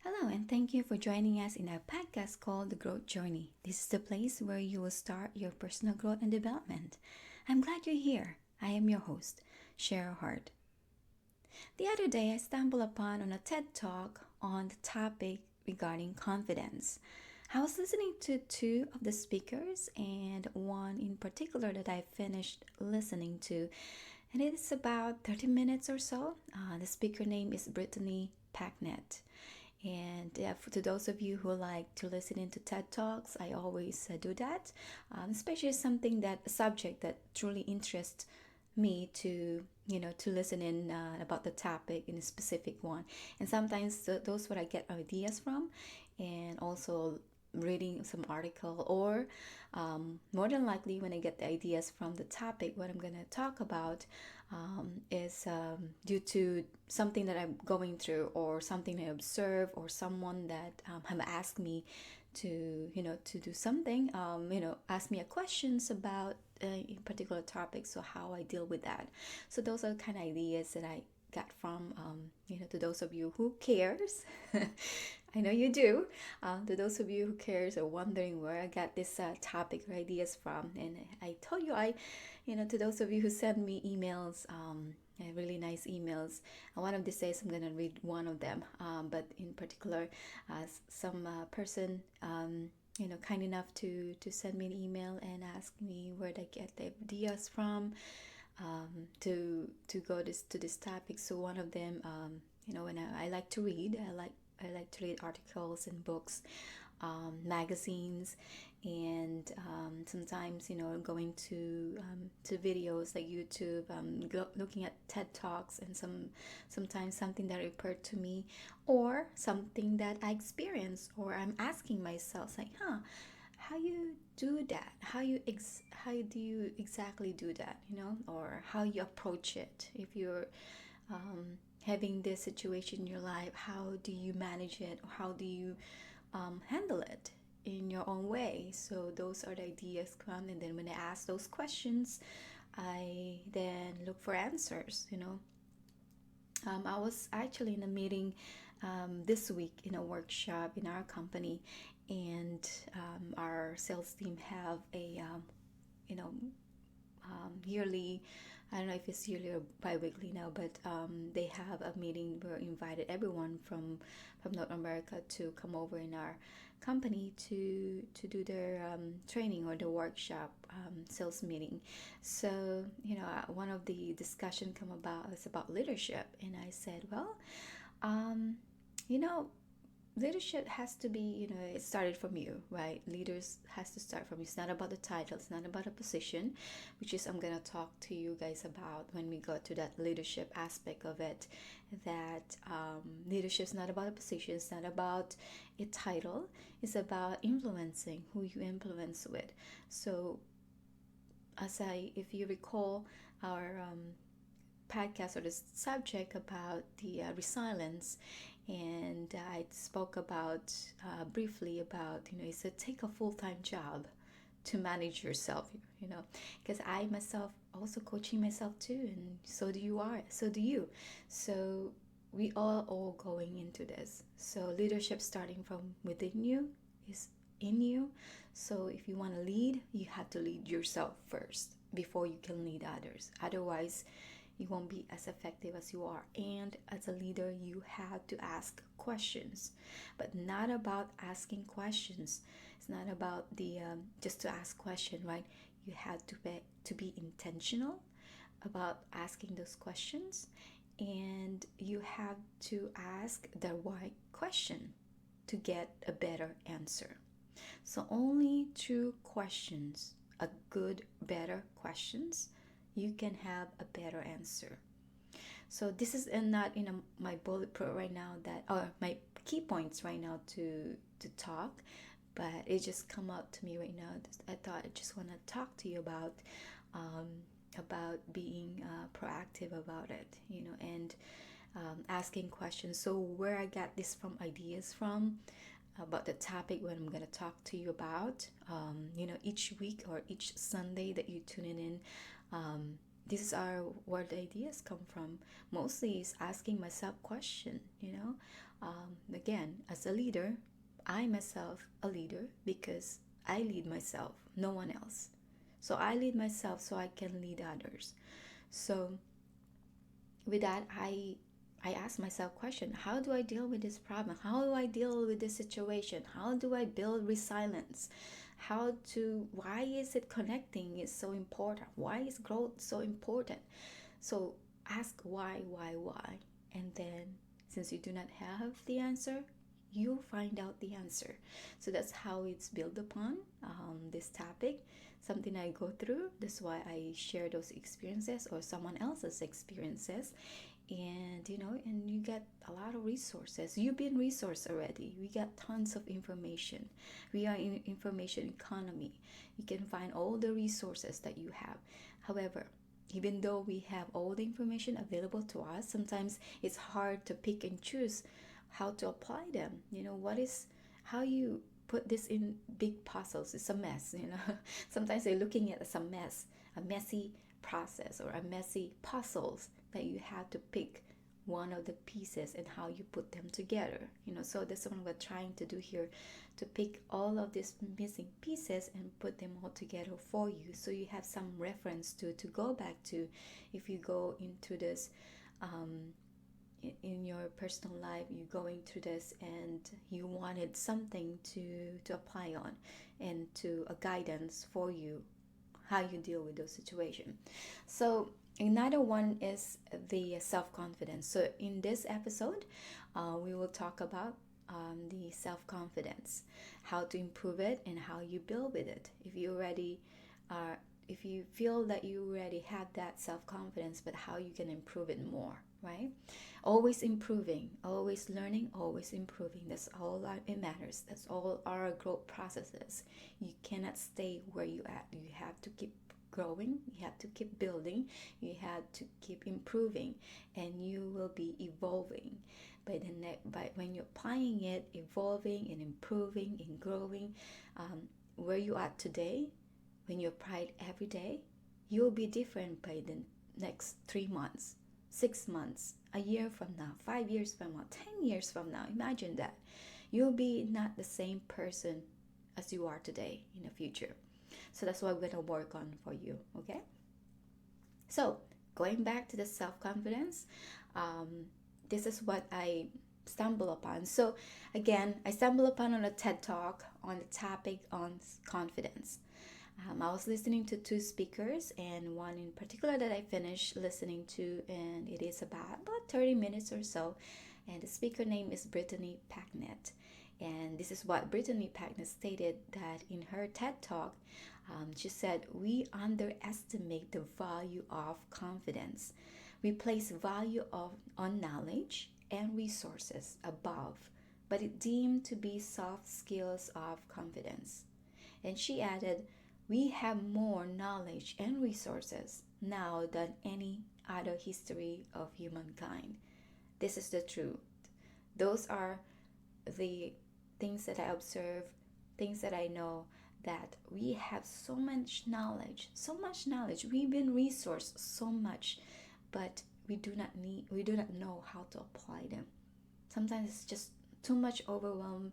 Hello, and thank you for joining us in our podcast called The Growth Journey. This is the place where you will start your personal growth and development. I'm glad you're here. I am your host, Cheryl Hart. The other day, I stumbled upon on a TED Talk on the topic regarding confidence. I was listening to two of the speakers and one in particular that I finished listening to, and it is about 30 minutes or so. The speaker name is Brittany Packnett. And yeah, to those of you who like to listen into TED Talks, I always do that, especially something that a subject that truly interests me to listen in about the topic in a specific one. And sometimes those what I get ideas from, and also reading some article or more than likely when I get the ideas from the topic what I'm gonna talk about is due to something that I'm going through or something I observe or someone that have asked me to do something, ask me a questions about a particular topic, so how I deal with that. So those are the kind of ideas that I got from to those of you who cares. I know you do. To those of you who cares or wondering where I got this topic or ideas from, and I told you to those of you who send me emails, really nice emails. One of these days I'm gonna read one of them. But in particular, some person kind enough to send me an email and ask me where they get the ideas from, to go to this topic. So one of them, when I like to read, I like to read articles and books, magazines, and sometimes going to videos like YouTube, looking at TED Talks, and sometimes something that referred to me or something that I experience or I'm asking myself like, how you do that? How do you exactly do that? Or how you approach it if you're having this situation in your life. How do you manage it? Or how do you handle it in your own way? So those are the ideas come, and then when I ask those questions, I then look for answers. I was actually in a meeting this week in a workshop in our company, and our sales team have a you know yearly. I don't know if it's yearly or bi-weekly now, but they have a meeting where invited everyone from North America to come over in our company to do their training or the workshop, sales meeting. So one of the discussion come about is about leadership, and I said, well, um, you know leadership has to be, it started from you, right? Leaders has to start from you. It's not about the title, it's not about a position, which is I'm gonna talk to you guys about when we go to that leadership aspect of it. That leadership is not about a position, it's not about a title, it's about influencing who you influence with. So if you recall our podcast or the subject about the resilience, and I spoke about briefly about it's a take a full-time job to manage yourself, because I myself also coaching myself too, and so do you. So we are all going into this. So leadership starting from within you is in you. So if you want to lead, you have to lead yourself first before you can lead others. Otherwise, you won't be as effective as you are. And as a leader, you have to ask questions, but not about asking questions. It's not about the just to ask question, right? You have to be intentional about asking those questions, and you have to ask the right question to get a better answer. So only through questions, a good, better questions, you can have a better answer. So this is not in my bullet point right now, that or my key points right now to talk, but it just come out to me right now. I thought I just want to talk to you um, about being proactive about it, and asking questions. So where I got this from ideas from about the topic what I'm going to talk to you about, each week or each Sunday that you tune in, these are where the ideas come from. Mostly is asking myself question, again, as a leader, I myself a leader because I lead myself, no one else. So I lead myself so I can lead others. So with that, I ask myself question, how do I deal with this problem? How do I deal with this situation? How do I build resilience? Why is it connecting is so important? Why is growth so important? So ask why. And then since you do not have the answer, you find out the answer. So that's how it's built upon this topic, something I go through. That's why I share those experiences or someone else's experiences. And and you get a lot of resources. You've been resourced already. We got tons of information. We are in information economy. You can find all the resources that you have. However, even though we have all the information available to us, sometimes it's hard to pick and choose how to apply them. How you put this in big puzzles. It's a mess. Sometimes they're looking at it as a mess, a messy process or a messy puzzles that you have to pick one of the pieces and how you put them together. So that's what we're trying to do here, to pick all of these missing pieces and put them all together for you, so you have some reference to go back to if you go into this in your personal life. You're going through this and you wanted something to apply on and to a guidance for you, how you deal with those situations. So another one is the self-confidence. So in this episode, we will talk about the self-confidence, how to improve it and how you build with it. If you feel that you already have that self-confidence, but how you can improve it more, right? Always improving, always learning, always improving. That's all it matters. That's all our growth processes. You cannot stay where you at. You have to keep growing, you have to keep building, you have to keep improving, and you will be evolving by when you're applying it, evolving and improving and growing. Where you are today, when you apply it every day, you'll be different by the next 3 months, 6 months, a year from now, 5 years from now, 10 years from now. Imagine that you'll be not the same person as you are today in the future. So that's what we're going to work on for you, okay? So going back to the self-confidence, this is what I stumble upon. So again, I stumbled upon on a TED Talk on the topic on confidence. I was listening to two speakers, and one in particular that I finished listening to, and it is about 30 minutes or so. And the speaker name is Brittany Packnett. And this is what Brittany Packnett stated, that in her TED Talk, she said, we underestimate the value of confidence. We place value on knowledge and resources above, but it deemed to be soft skills of confidence. And she added, we have more knowledge and resources now than any other history of humankind. This is the truth. Those are the things that I observe, things that I know, that we have so much knowledge. We've been resourced so much, but we do not know how to apply them. Sometimes it's just too much overwhelming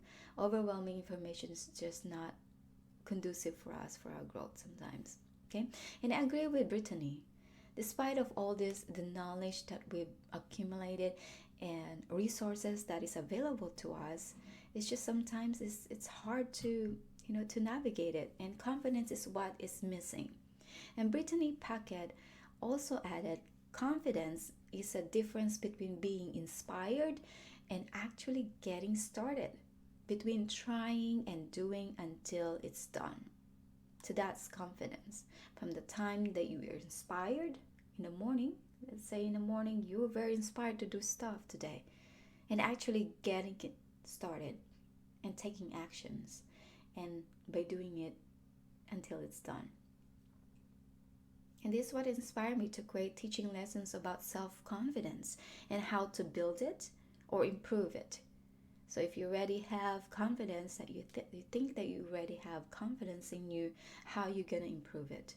information is just not conducive for us, for our growth sometimes. Okay? And I agree with Brittany. Despite of all this, the knowledge that we've accumulated and resources that is available to us, it's just sometimes it's hard to navigate it, and confidence is what is missing. And Brittany Packnett also added, confidence is a difference between being inspired and actually getting started, between trying and doing until it's done. So that's confidence. From the time that you are inspired in the morning, let's say in the morning you were very inspired to do stuff today, and actually getting it started and taking actions, and by doing it until it's done. And this is what inspired me to create teaching lessons about self-confidence and how to build it or improve it. So if you already have confidence, that you think that you already have confidence in you, how you going to improve it?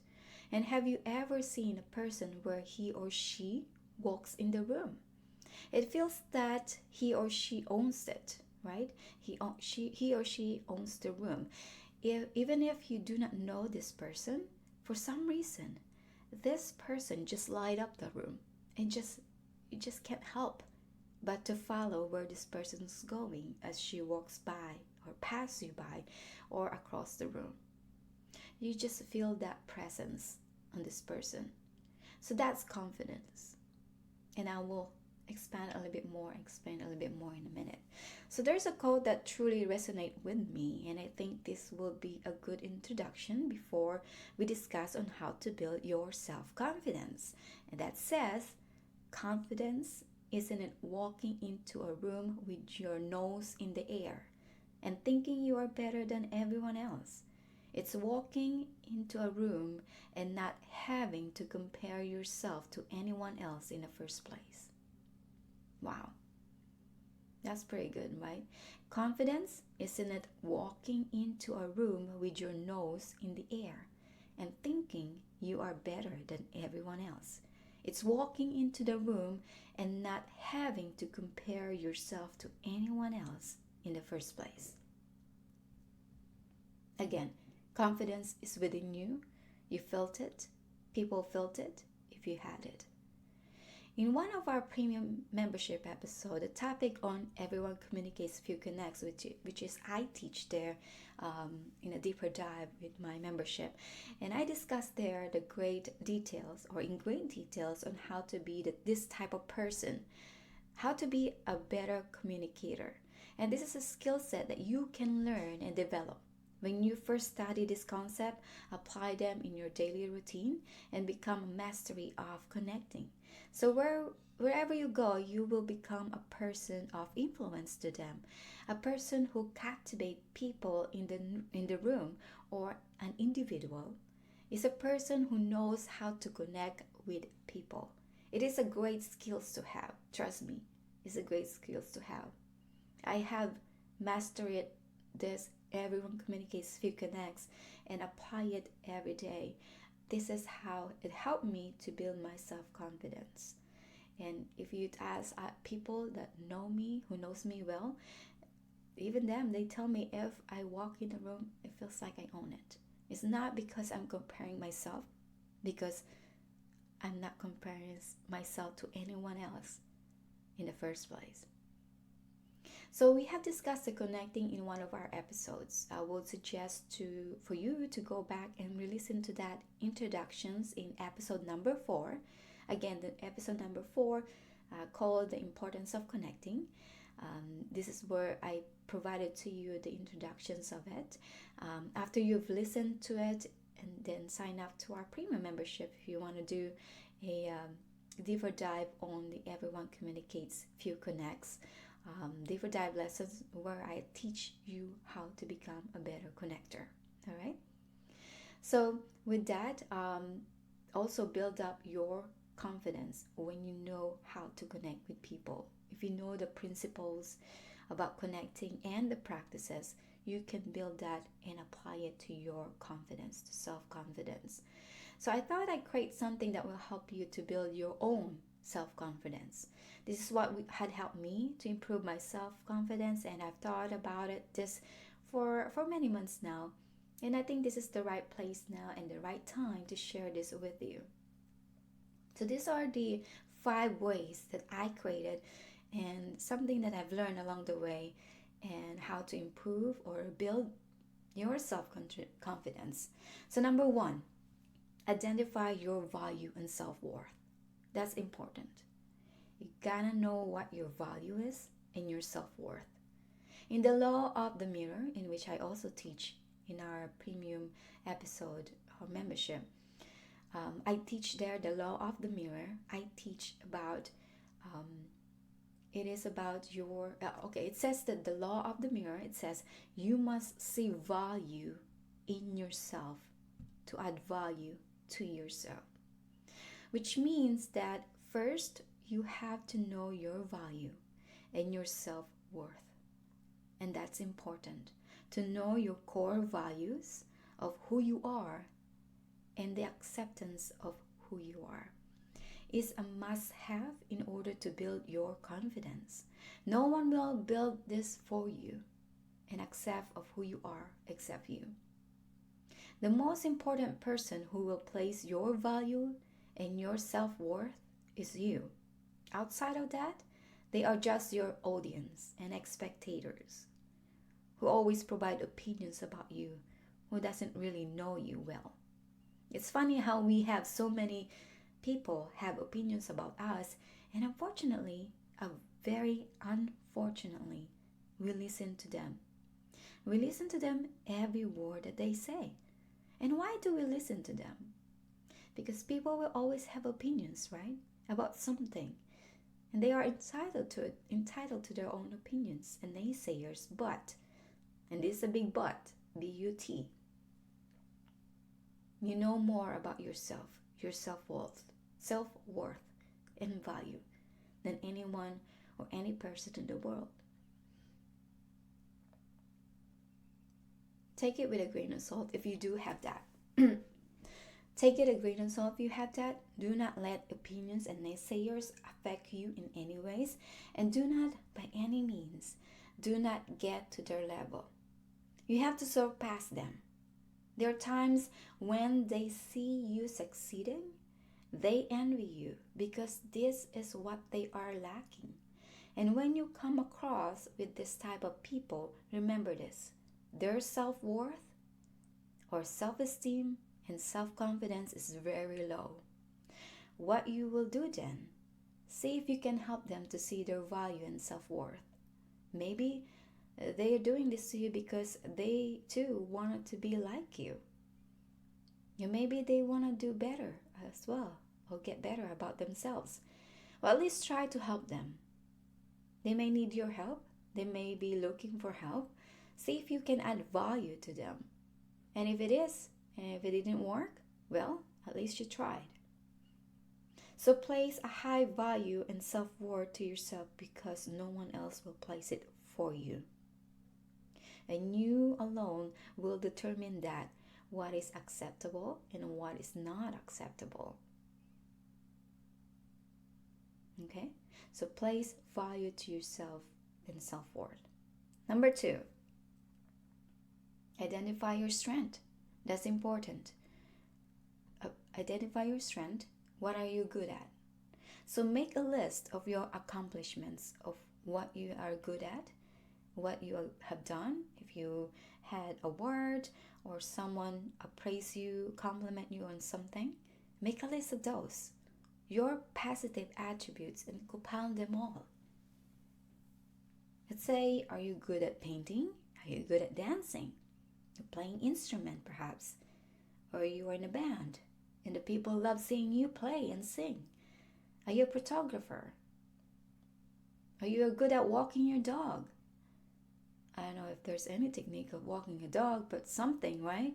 And have you ever seen a person where he or she walks in the room? It feels that he or she owns it, right? He or she owns the room. Even if you do not know this person, for some reason, this person just light up the room, and you just can't help but to follow where this person is going as she walks by or pass you by or across the room. You just feel that presence on this person. So that's confidence. And I will explain a little bit more in a minute. So there's a quote that truly resonates with me, and I think this will be a good introduction before we discuss on how to build your self-confidence. And that says, confidence isn't it walking into a room with your nose in the air and thinking you are better than everyone else. It's walking into a room and not having to compare yourself to anyone else in the first place. Wow, that's pretty good, right? Confidence isn't it walking into a room with your nose in the air and thinking you are better than everyone else. It's walking into the room and not having to compare yourself to anyone else in the first place. Again, confidence is within you. You felt it. People felt it if you had it. In one of our premium membership episodes, the topic on everyone communicates, few connects, which is I teach there in a deeper dive with my membership. And I discussed there the great details or in great details on how to be this type of person, how to be a better communicator. And this is a skill set that you can learn and develop. When you first study this concept, apply them in your daily routine and become a mastery of connecting. So wherever you go, you will become a person of influence to them, a person who captivates people in the room, or an individual is a person who knows how to connect with people. It is a great skills to have. Trust me, it's a great skills to have. I have mastered this everyone communicates, few connects, and apply it every day. This is how it helped me to build my self-confidence. And if you ask people that know me, who knows me well, even them, they tell me if I walk in the room, it feels like I own it. It's not because I'm comparing myself, because I'm not comparing myself to anyone else in the first place. So we have discussed the connecting in one of our episodes. I would suggest for you to go back and re-listen to that introductions in episode number 4. Again, the episode number 4 called The Importance of Connecting. This is where I provided to you the introductions of it. After you've listened to it, and then sign up to our premium membership if you want to do a deeper dive on the Everyone Communicates, Few Connects. Deeper dive lessons where I teach you how to become a better connector. All right. So with that, also build up your confidence when you know how to connect with people. If you know the principles about connecting and the practices, you can build that and apply it to your confidence, to self-confidence. So I thought I'd create something that will help you to build your own self-confidence. This is what had helped me to improve my self-confidence, and I've thought about this for many months now. And I think this is the right place now and the right time to share this with you. So these are the 5 ways that I created and something that I've learned along the way, and how to improve or build your self-confidence. So number 1, identify your value and self-worth. That's important. You gotta know what your value is and your self-worth. In the law of the mirror, in which I also teach in our premium episode or membership, I teach there the law of the mirror. I teach about, it is about your, it says that the law of the mirror, it says you must see value in yourself to add value to yourself. Which means that first, you have to know your value and your self-worth. And that's important, to know your core values of who you are and the acceptance of who you are is a must-have in order to build your confidence. No one will build this for you and accept of who you are except you. The most important person who will place your value and your self-worth is you. Outside of that, they are just your audience and spectators who always provide opinions about you, who doesn't really know you well. It's funny how we have so many people have opinions about us, and unfortunately, very unfortunately, we listen to them. We listen to them every word that they say. And why do we listen to them? Because people will always have opinions, right? About something. And they are entitled to their own opinions and naysayers, but, and this is a big but, B-U-T, you know more about yourself, your self-worth and value than anyone or any person in the world. Take it with a grain of salt if you do have that. Take it a grain of salt if you have that. Do not let opinions and naysayers affect you in any ways, and do not, by any means, do not get to their level. You have to surpass them. There are times when they see you succeeding, they envy you because this is what they are lacking. And when you come across with this type of people, remember this: their self-worth or self-esteem and self-confidence is very low. What you will do then, see if you can help them to see their value and self-worth. Maybe they are doing this to you because they too wanted to be like you. And maybe they want to do better as well, or get better about themselves. Well, at least try to help them. They may need your help. They may be looking for help. See if you can add value to them. And if it didn't work, well, at least you tried. So place a high value and self-worth to yourself because no one else will place it for you. And you alone will determine that what is acceptable and what is not acceptable. Okay? So place value to yourself and self-worth. Number 2, identify your strength. That's important. Identify your strength. What are you good at? So make a list of your accomplishments, of what you are good at, what you have done. If you had a award or someone appraise you, compliment you on something, make a list of those, your positive attributes, and compound them all. Let's say, are you good at painting? Are you good at dancing? You're playing instrument perhaps, or you are in a band and the people love seeing you play and sing. Are you a photographer? Are you good at walking your dog? I don't know if there's any technique of walking a dog, but something, right?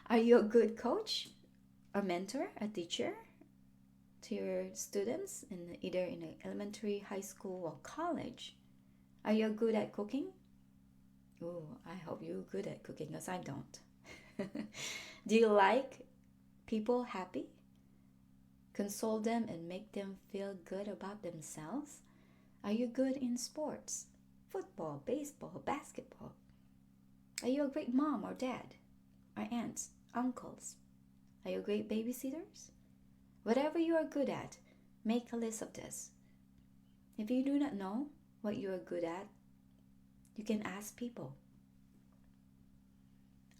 Are you a good coach, a mentor, a teacher to your students, either in elementary, high school, or college? Are you good at cooking? Oh, I hope you're good at cooking, because I don't. Do you like people happy? Console them and make them feel good about themselves? Are you good in sports? Football, baseball, basketball? Are you a great mom or dad? Or aunts, uncles? Are you great babysitters? Whatever you are good at, make a list of this. If you do not know what you are good at, you can ask people.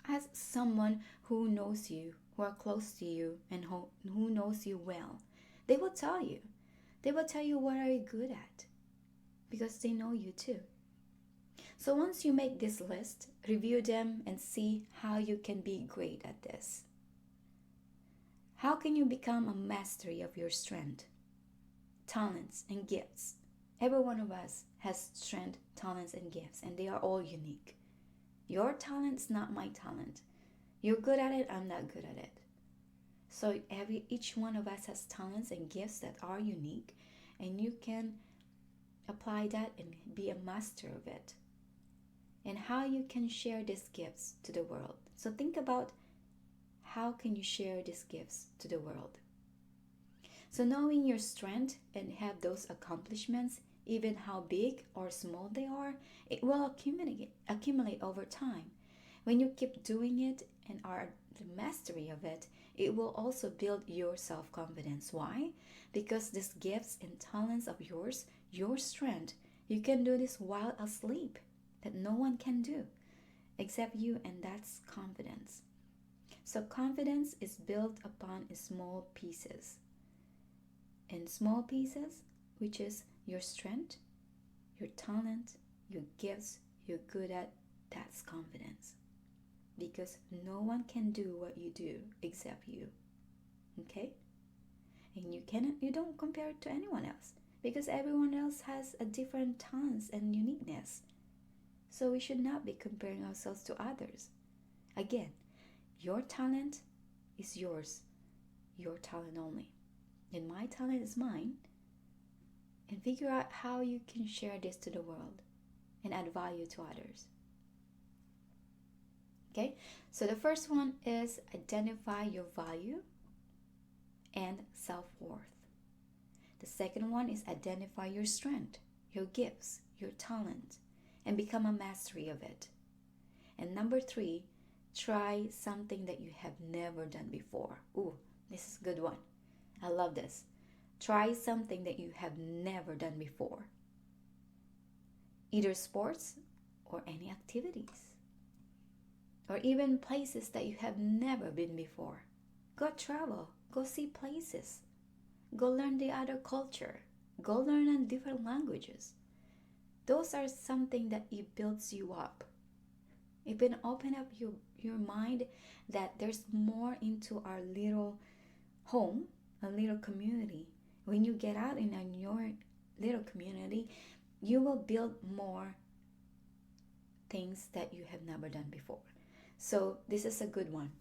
Ask someone who knows you, who are close to you, and who knows you well. They will tell you. They will tell you what are you good at, because they know you too. So once you make this list, review them and see how you can be great at this. How can you become a mastery of your strength, talents, and gifts? Every one of us has strength, talents, and gifts, and they are all unique. Your talent's not my talent. You're good at it, I'm not good at it. So each one of us has talents and gifts that are unique, and you can apply that and be a master of it. And how you can share these gifts to the world. So think about how can you share these gifts to the world? So knowing your strength and have those accomplishments, even how big or small they are, it will accumulate over time. When you keep doing it and are the mastery of it, it will also build your self-confidence. Why? Because these gifts and talents of yours, your strength, you can do this while asleep that no one can do except you, and that's confidence. So confidence is built upon small pieces. And small pieces, which is your strength, your talent, your gifts, you're good at, that's confidence. Because no one can do what you do except you. Okay? And you don't compare it to anyone else because everyone else has a different talents and uniqueness. So we should not be comparing ourselves to others. Again, your talent is yours, your talent only. And my talent is mine. And figure out how you can share this to the world and add value to others. Okay, so the first one is identify your value and self-worth. The second one is identify your strength, your gifts, your talent, and become a mastery of it. And number 3, try something that you have never done before. Ooh, this is a good one. I love this. Try something that you have never done before. Either sports or any activities. Or even places that you have never been before. Go travel. Go see places. Go learn the other culture. Go learn in different languages. Those are something that it builds you up. It can open up your mind that there's more into our little home, a little community. When you get out in your little community, you will build more things that you have never done before. So this is a good one.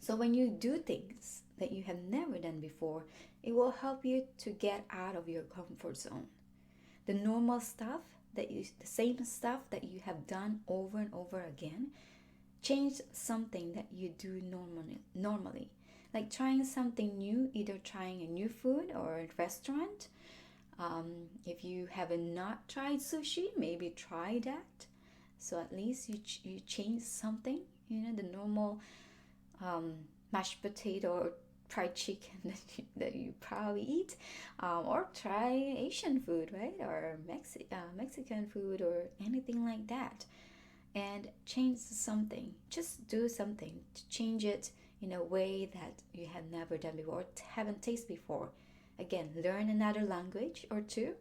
So when you do things that you have never done before, it will help you to get out of your comfort zone. The normal stuff the same stuff that you have done over and over again, change something that you do normally. Like trying something new, either trying a new food or a restaurant. If you haven't not tried sushi, maybe try that. So at least you change something, the normal mashed potato or fried chicken that you probably eat, or try Asian food, right? Or Mexican food or anything like that. And change something. Just do something to change it in a way that you have never done before, haven't tasted before. Again, learn another language or two,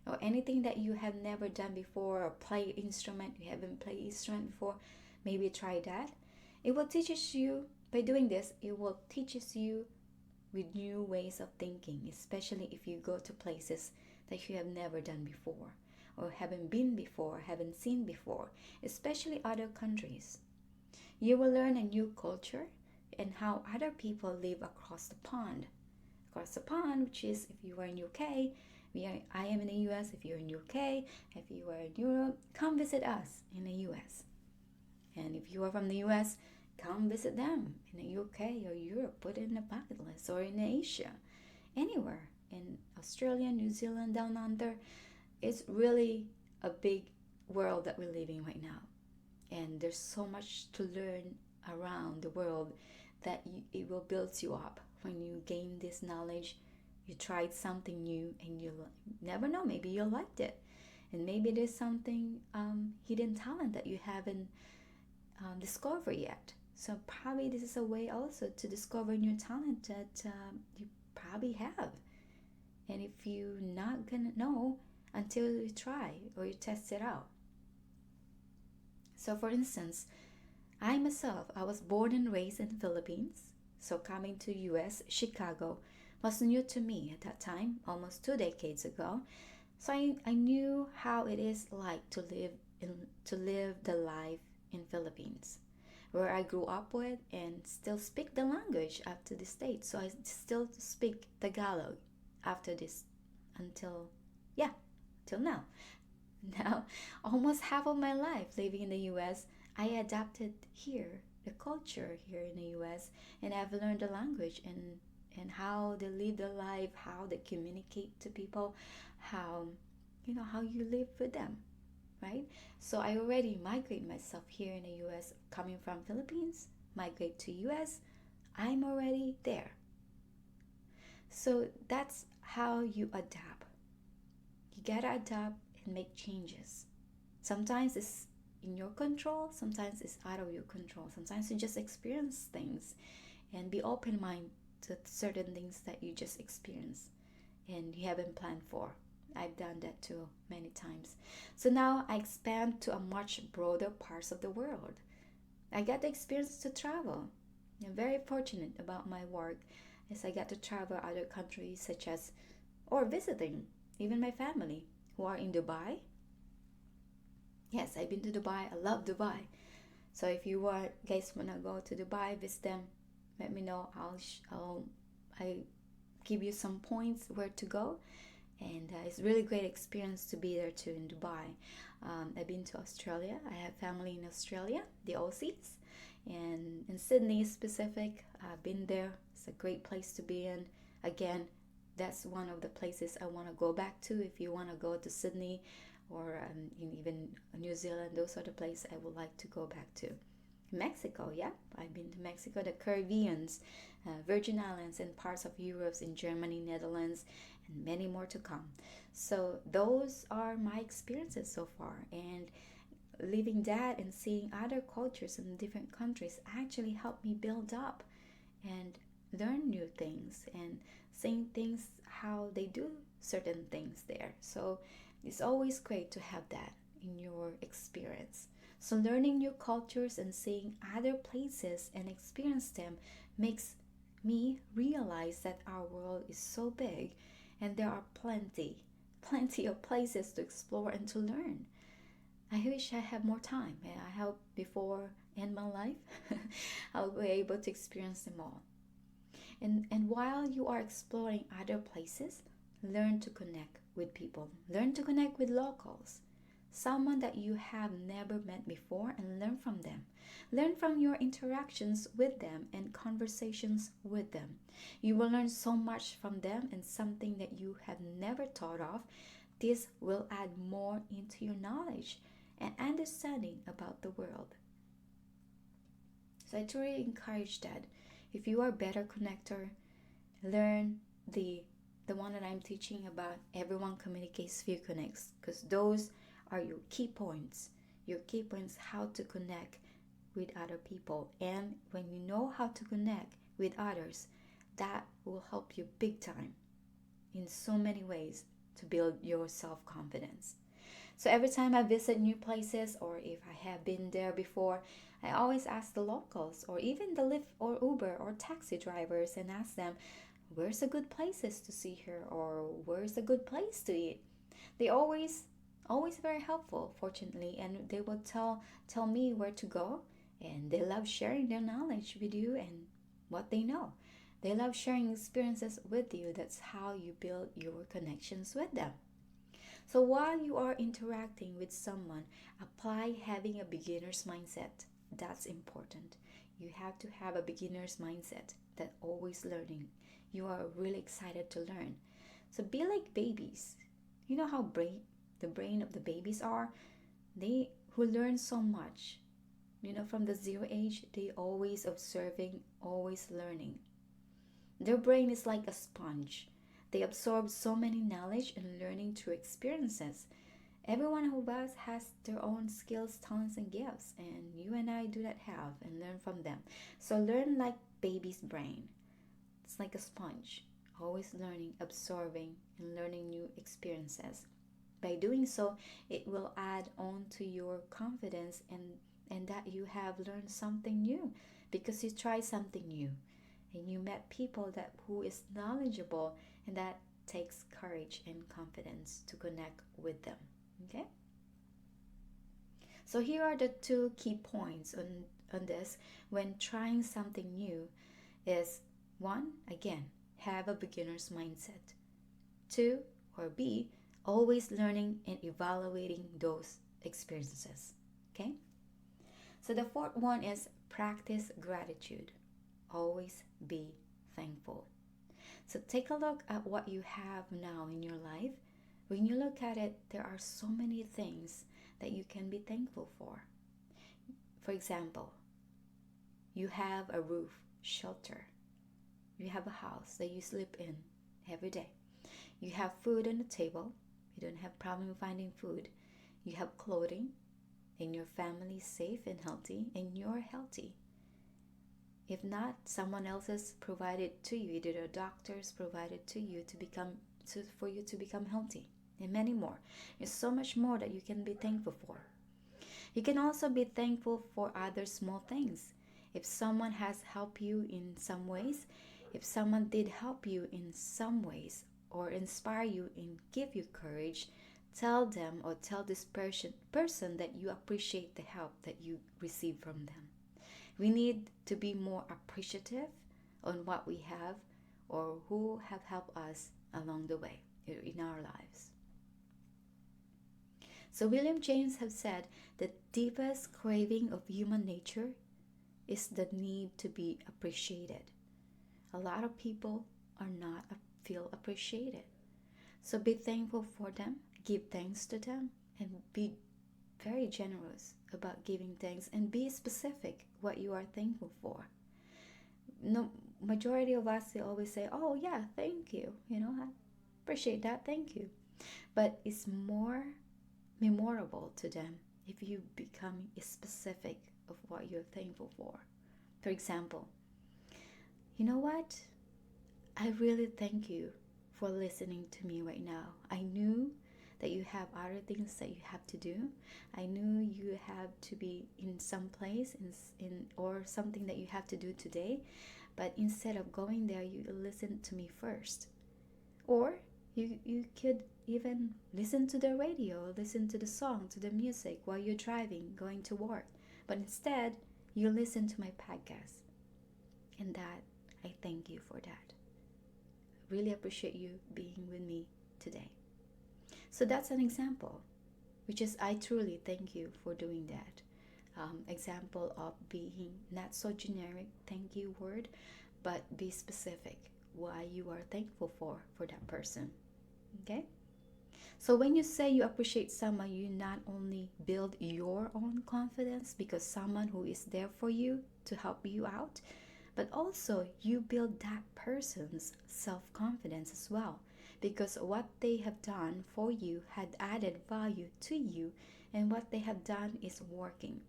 or anything that you have never done before, or play instrument you haven't played instrument before. Maybe try that. It will teach you, by doing this, it will teach you with new ways of thinking, especially if you go to places that you have never done before, or haven't been before, haven't seen before, especially other countries. You will learn a new culture and how other people live across the pond. Across the pond, which is if you are in UK, I am in the US. If you're in UK, if you are in Europe, come visit us in the US. And if you are from the US, come visit them in the UK or Europe. Put it in a bucket list, or in Asia, anywhere in Australia, New Zealand, down under. It's really a big world that we're living right now, and there's so much to learn around the world that it will build you up. When you gain this knowledge, you tried something new, and you never know, maybe you liked it, and maybe there's something hidden talent that you haven't discovered yet. So probably this is a way also to discover new talent that you probably have. And if you're not gonna know until you try or you test it out. So for instance, I myself, I was born and raised in the Philippines. So coming to US, Chicago was new to me at that time, almost 2 decades ago. So I knew how it is like to live the life in Philippines, where I grew up with and still speak the language after this date. So I still speak Tagalog after this until now. Now, almost half of my life living in the US, I adapted here the culture here in the US, and I've learned the language and how they live their life, how they communicate to people, how how you live with them, right? So I already migrate myself here in the US, coming from Philippines, migrate to US. I'm already there. So that's how you adapt. You gotta adapt and make changes. Sometimes it's in your control, sometimes it's out of your control. Sometimes you just experience things and be open minded to certain things that you just experience and you haven't planned for. I've done that too many times. So now I expand to a much broader parts of the world. I got the experience to travel. I'm very fortunate about my work as I got to travel other countries such as or visiting even my family who are in Dubai. Yes, I've been to Dubai. I love Dubai. So if you guys wanna go to Dubai, visit them. Let me know. I give you some points where to go, and it's really great experience to be there too in Dubai. I've been to Australia. I have family in Australia, the Aussies, and in Sydney specific. I've been there. It's a great place to be in. Again, that's one of the places I want to go back to. If you want to go to Sydney or even New Zealand, those are the places I would like to go back to. Mexico, yeah, I've been to Mexico, the Caribbeans, Virgin Islands, and parts of Europe, in Germany, Netherlands, and many more to come. So those are my experiences so far, and living that and seeing other cultures in different countries actually helped me build up and learn new things and seeing things how they do certain things there. So it's always great to have that in your experience. So learning new cultures and seeing other places and experience them makes me realize that our world is so big and there are plenty of places to explore and to learn. I wish I had more time, and I hope before end my life I'll be able to experience them all. And while you are exploring other places, learn to connect with people. Learn to connect with locals. Someone that you have never met before, and learn from them. Learn from your interactions with them and conversations with them. You will learn so much from them and something that you have never thought of. This will add more into your knowledge and understanding about the world. So I truly encourage that if you are a better connector, learn the one that I'm teaching about. Everyone communicates, few connects, because those are your key points. Your key points how to connect with other people. And when you know how to connect with others, that will help you big time in so many ways to build your self-confidence. So every time I visit new places or if I have been there before, I always ask the locals or even the Lyft or Uber or taxi drivers and ask them, where's a good places to see here or where's a good place to eat? They always very helpful, fortunately, and they will tell me where to go, and they love sharing their knowledge with you and what they know. They love sharing experiences with you. That's how you build your connections with them. So while you are interacting with someone, apply having a beginner's mindset. That's important. You have to have a beginner's mindset that always learning. You are really excited to learn. So be like babies. You know how the brain of the babies are? They who learn so much. From the zero age, they always observing, always learning. Their brain is like a sponge. They absorb so many knowledge and learning through experiences. Everyone of us has their own skills, talents, and gifts, and you and I do not have and learn from them. So learn like baby's brain. It's like a sponge, always learning, absorbing, and learning new experiences. By doing so, it will add on to your confidence and that you have learned something new because you tried something new and you met people that who is knowledgeable, and that takes courage and confidence to connect with them. Okay, so here are the two key points on this when trying something new is: one, again, have a beginner's mindset. Two, or B, always learning and evaluating those experiences. Okay, So the fourth one is practice gratitude. Always be thankful. So take a look at what you have now in your life. When you look at it, there are so many things that you can be thankful for. For example, you have a roof, shelter. You have a house that you sleep in every day. You have food on the table. You don't have problem finding food. You have clothing, and your family is safe and healthy, and you're healthy. If not, someone else has provided to you. Either the doctors provided to you for you to become healthy, and many more. There's so much more that you can be thankful for. You can also be thankful for other small things. If someone has helped you in some ways, if someone did help you in some ways, or inspire you and give you courage, tell them or tell this person that you appreciate the help that you receive from them. We need to be more appreciative on what we have or who have helped us along the way in our lives. So William James have said the deepest craving of human nature is the need to be appreciated. A lot of people are not feel appreciated. So be thankful for them, give thanks to them, and be very generous about giving thanks, and be specific what you are thankful for. No, majority of us, they always say, "Oh yeah, thank you. I appreciate that. Thank you." But it's more memorable to them if you become specific of what you're thankful for. For example, you know what? I really thank you for listening to me right now. I knew that you have other things that you have to do. I knew you have to be in some place in or something that you have to do today, but instead of going there, you listen to me first. Or you could even listen to the radio, listen to the song, to the music while you're driving, going to work. But instead, you listen to my podcast. And that, I thank you for that. Really appreciate you being with me today. So that's an example, which is I truly thank you for doing that. Example of being not so generic thank you word, but be specific why you are thankful for that person. Okay? So when you say you appreciate someone, you not only build your own confidence because someone who is there for you to help you out, but also you build that person's self-confidence as well, because what they have done for you had added value to you, and what they have done is working,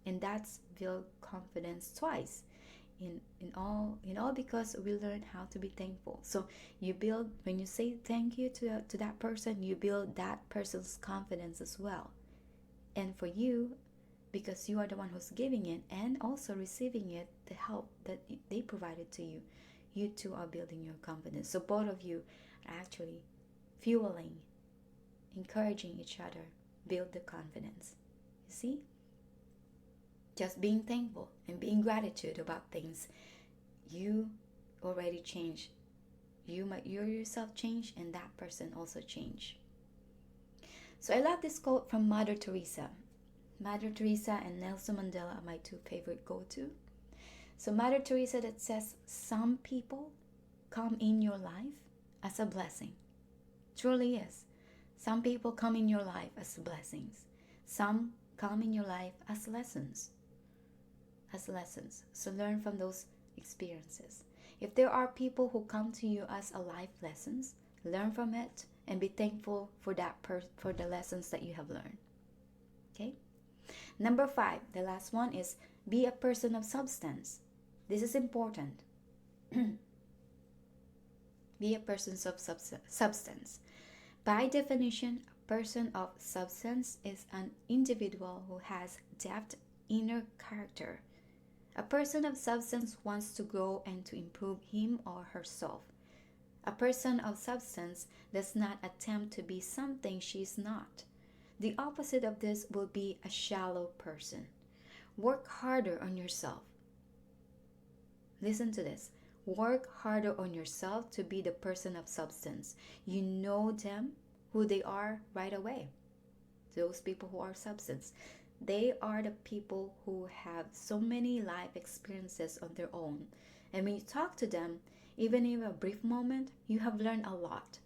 and that's build confidence twice. In all because we learn how to be thankful. So you build, when you say thank you to that person, you build that person's confidence as well. And for you, because you are the one who's giving it and also receiving it, the help that they provided to you, you two are building your confidence. So both of you are actually fueling, encouraging each other, build the confidence. You see? Just being thankful and being gratitude about things, you already change. You yourself change, and that person also change. So I love this quote from Mother Teresa. Mother Teresa and Nelson Mandela are my two favorite go-to. So Mother Teresa that says, some people come in your life as a blessing. Truly is. Some people come in your life as blessings. Some come in your life as lessons. So learn from those experiences. If there are people who come to you as a life lessons, learn from it and be thankful for that for the lessons that you have learned. Okay? Number 5, the last one is be a person of substance. This is important. Be a person of substance. By definition, a person of substance is an individual who has depth, inner character. A person of substance wants to grow and to improve him or herself. A person of substance does not attempt to be something she is not. The opposite of this will be a shallow person. Work harder on yourself. Listen to this. Work harder on yourself to be the person of substance. You know them, who they are right away. Those people who are substance. They are the people who have so many life experiences on their own. And when you talk to them, even in a brief moment, you have learned a lot.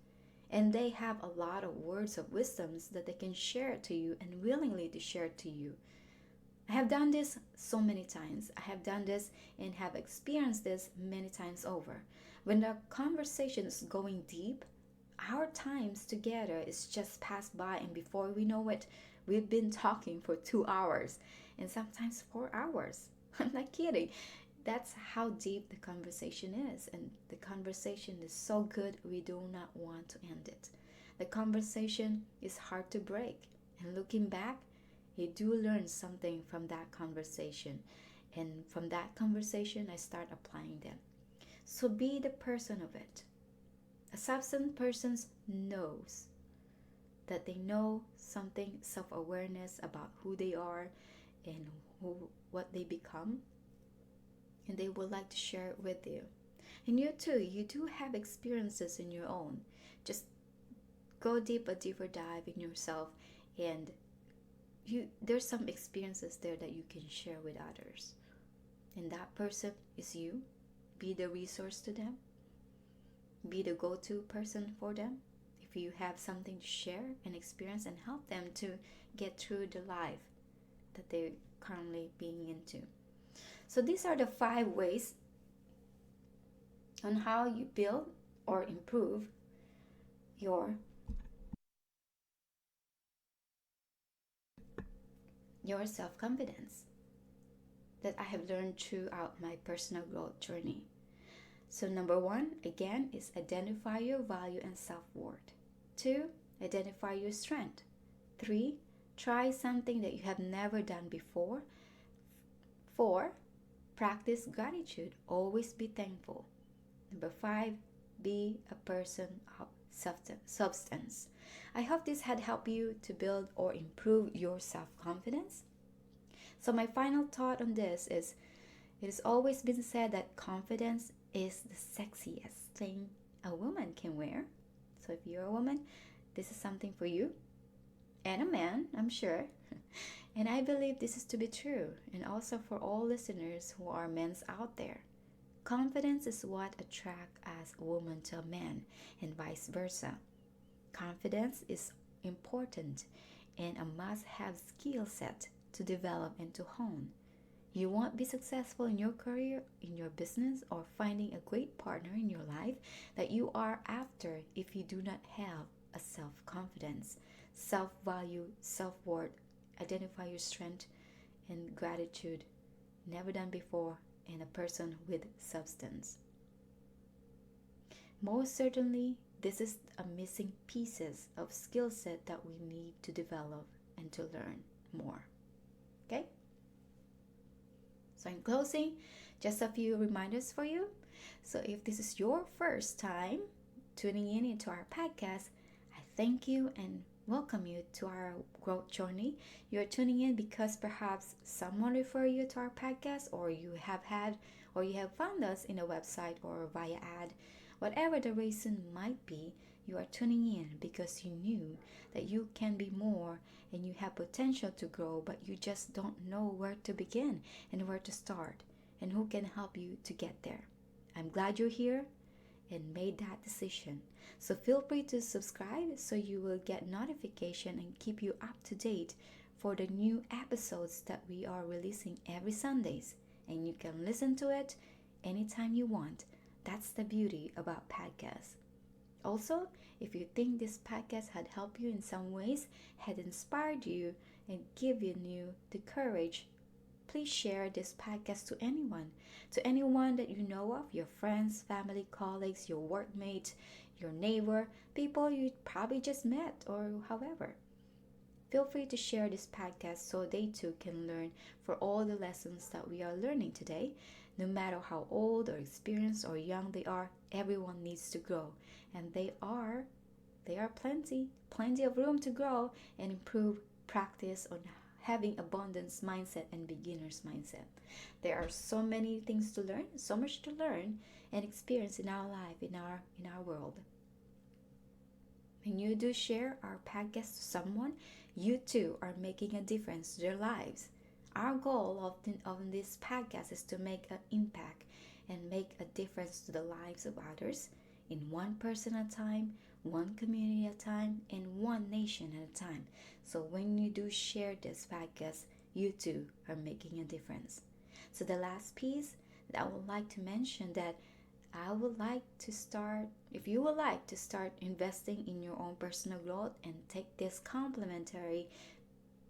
And they have a lot of words of wisdoms that they can share to you and willingly to share to you. I have done this so many times. I have done this and have experienced this many times over. When the conversation is going deep, our times together is just passed by, and before we know it, we've been talking for 2 hours and sometimes 4 hours. I'm not kidding. That's how deep the conversation is, and the conversation is so good we do not want to end it. The conversation is hard to break, and looking back, you do learn something from that conversation, and from that conversation, I start applying them. So be the person of it. A substance person knows that they know something, self-awareness about who they are and who what they become, and they would like to share it with you. And you too, you do have experiences in your own. Just go deep, a deeper dive in yourself, and there's some experiences there that you can share with others. And that person is you. Be the resource to them. Be the go-to person for them. If you have something to share and experience, and help them to get through the life that they're currently being into. So these are the 5 ways on how you build or improve your self-confidence that I have learned throughout my personal growth journey. So number 1, again, is identify your value and self-worth. 2, identify your strength. 3, try something that you have never done before. 4, practice gratitude. Always be thankful. Number 5, be a person of substance. I hope this had helped you to build or improve your self-confidence. So my final thought on this is, it has always been said that confidence is the sexiest thing a woman can wear. So if you're a woman, this is something for you. And a man, I'm sure. And I believe this is to be true. And also for all listeners who are men out there. Confidence is what attracts as a woman to a man, and vice versa. Confidence is important and a must-have skill set to develop and to hone. You won't be successful in your career, in your business, or finding a great partner in your life that you are after if you do not have a self-confidence, self-value, self-worth, identify your strength and gratitude, never done before, and a person with substance. Most certainly, this is a missing pieces of skill set that we need to develop and to learn more. Okay? So in closing, just a few reminders for you. So if this is your first time tuning in into our podcast, I thank you and welcome you to our growth journey. You're tuning in because perhaps someone referred you to our podcast, or you have found us in a website or via ad. Whatever the reason might be, you are tuning in because you knew that you can be more and you have potential to grow, but you just don't know where to begin and where to start and who can help you to get there. I'm glad you're here and made that decision. So feel free to subscribe so you will get notification and keep you up to date for the new episodes that we are releasing every Sundays, and you can listen to it anytime you want. That's the beauty about podcasts. Also, if you think this podcast had helped you in some ways, had inspired you and given you the courage, please share this podcast to anyone that you know of, your friends, family, colleagues, your workmates, your neighbor, people you probably just met, or however. Feel free to share this podcast so they too can learn for all the lessons that we are learning today. No matter how old or experienced or young they are, everyone needs to grow. And there are plenty of room to grow and improve practice on having abundance mindset and beginner's mindset. There are so many things to learn, so much to learn and experience in our life, in our world. When you do share our podcast to someone, you too are making a difference to their lives. Our goal of this podcast is to make an impact and make a difference to the lives of others in one person at a time, one community at a time, and one nation at a time. So when you do share this podcast, you too are making a difference. So the last piece that I would like to mention that I would like to start, if you would like to start investing in your own personal growth and take this complimentary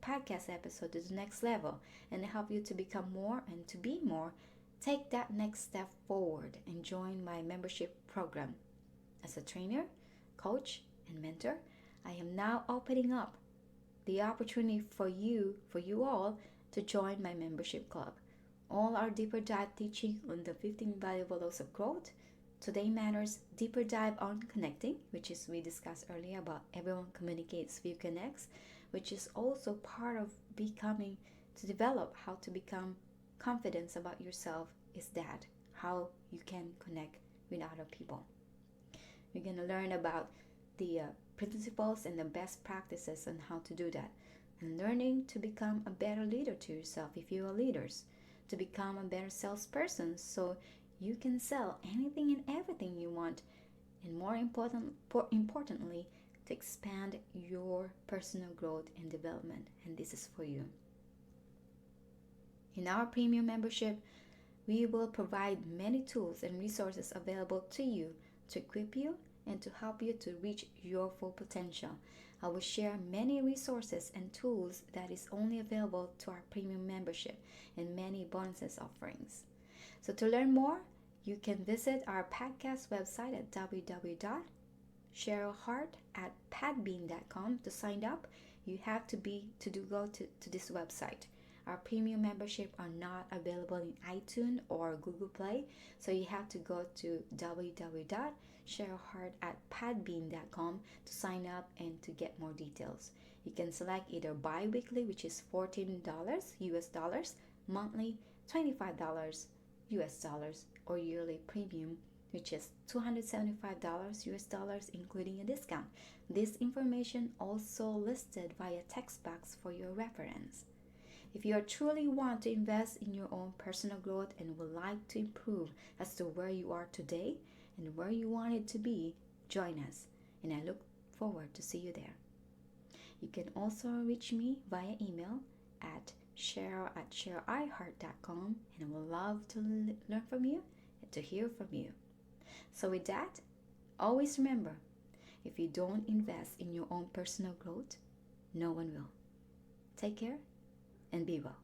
podcast episode to the next level and help you to become more and to be more, take that next step forward and join my membership program. As a trainer, coach, and mentor, I am now opening up the opportunity for you all to join my membership club. All our deeper dive teaching on the 15 valuable laws of growth. Today matters deeper dive on connecting, which is we discussed earlier about everyone communicates, few connects, which is also part of becoming to develop how to become confidence about yourself is that how you can connect with other people. We're going to learn about the principles and the best practices on how to do that, and learning to become a better leader to yourself if you are leaders, to become a better salesperson so you can sell anything and everything you want, and more importantly, to expand your personal growth and development. And this is for you. In our premium membership, we will provide many tools and resources available to you to equip you and to help you to reach your full potential. I will share many resources and tools that is only available to our premium membership and many bonuses offerings. So to learn more, you can visit our podcast website at www.cherylhart@padbean.com. To sign up, you have to go to this website. Our premium membership are not available in iTunes or Google Play, so you have to go to www.cherylhart@padbean.com to sign up and to get more details. You can select either bi-weekly, which is $14 US dollars, monthly $25 US dollars, or yearly premium, which is $275 US dollars, including a discount. This information also listed via text box for your reference. If you truly want to invest in your own personal growth and would like to improve as to where you are today and where you want it to be, join us, and I look forward to see you there. You can also reach me via email at cheryl@cheryliheart.com, and I would love to learn from you and to hear from you. So with that, always remember, if you don't invest in your own personal growth, no one will. Take care and be well.